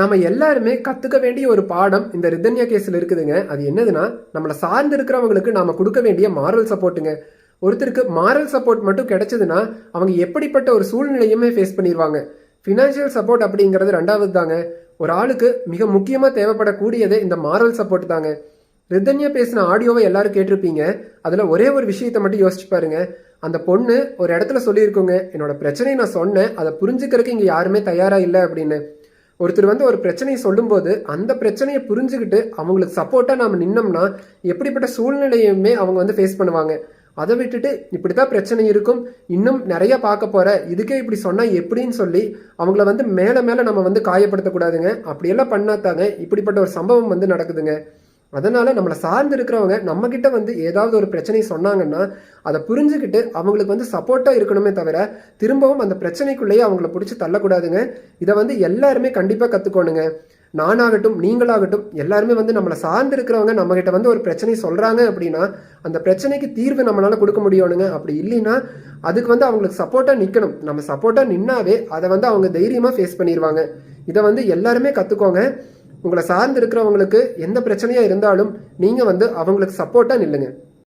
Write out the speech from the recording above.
நம்ம எல்லாருமே கத்துக்க வேண்டிய ஒரு பாடம் இந்த ரிதன்யா கேஸ்ல இருக்குதுங்க. அது என்னதுன்னா, நம்மளை சார்ந்து இருக்கிறவங்களுக்கு நாம கொடுக்க வேண்டிய மாரல் சப்போர்ட்டுங்க. ஒருத்தருக்கு மாரல் சப்போர்ட் மட்டும் கிடைச்சதுன்னா அவங்க எப்படிப்பட்ட ஒரு சூழ்நிலையுமே ஃபேஸ் பண்ணிடுவாங்க. ஃபினான்ஷியல் சப்போர்ட் அப்படிங்கிறது ரெண்டாவது தாங்க. ஒரு ஆளுக்கு மிக முக்கியமா தேவைப்படக்கூடியதே இந்த மாரல் சப்போர்ட் தாங்க. ரிதன்யா பேசின ஆடியோவை எல்லாரும் கேட்டிருப்பீங்க. அதுல ஒரே ஒரு விஷயத்தை மட்டும் யோசிச்சு பாருங்க. அந்த பொண்ணு ஒரு இடத்துல சொல்லியிருக்கோங்க, என்னோட பிரச்சனையை நான் சொன்னேன், அதை புரிஞ்சுக்கிறதுக்கு இங்க யாருமே தயாரா இல்லை அப்படின்னு. ஒருத்தர் வந்து ஒரு பிரச்சனையை சொல்லும்போது அந்த பிரச்சனையை புரிஞ்சுக்கிட்டு அவங்களுக்கு சப்போர்ட்டா நாம நின்னோம்னா எப்படிப்பட்ட சூழ்நிலையுமே அவங்க வந்து ஃபேஸ் பண்ணுவாங்க. அதை விட்டுட்டு இப்படித்தான் பிரச்சனை இருக்கும், இன்னும் நிறைய பார்க்க போற, இதுக்கே இப்படி சொன்னா எப்படின்னு சொல்லி அவங்கள வந்து மேல மேல நம்ம வந்து காயப்படுத்தக்கூடாதுங்க. அப்படியெல்லாம் பண்ணாதாங்க இப்படிப்பட்ட ஒரு சம்பவம் வந்து நடக்குதுங்க. அதனால நம்மளை சார்ந்து இருக்கிறவங்க நம்ம கிட்ட வந்து ஏதாவது ஒரு பிரச்சனை சொன்னாங்கன்னா அதை புரிஞ்சுக்கிட்டு அவங்களுக்கு வந்து சப்போர்ட்டா இருக்கணுமே தவிர திரும்பவும் அந்த பிரச்சனைக்குள்ளேயே அவங்கள பிடிச்சி தள்ளக்கூடாதுங்க. இதை வந்து எல்லாருமே கண்டிப்பா கத்துக்கோணுங்க. நானாகட்டும் நீங்களாகட்டும் எல்லாருமே வந்து நம்மளை சார்ந்து இருக்கிறவங்க நம்ம கிட்ட வந்து ஒரு பிரச்சனை சொல்றாங்க அப்படின்னா அந்த பிரச்சனைக்கு தீர்வு நம்மளால கொடுக்க முடியணுங்க. அப்படி இல்லைன்னா அதுக்கு வந்து அவங்களுக்கு சப்போர்ட்டா நிக்கணும். நம்ம சப்போர்ட்டா நின்னாவே அதை வந்து அவங்க தைரியமா ஃபேஸ் பண்ணிடுவாங்க. இதை வந்து எல்லாருமே கத்துக்கோங்க. உங்களை சார்ந்து இருக்கிறவங்களுக்கு எந்த பிரச்சனையா இருந்தாலும் நீங்க வந்து அவங்களுக்கு சப்போர்ட்டா நில்லுங்க.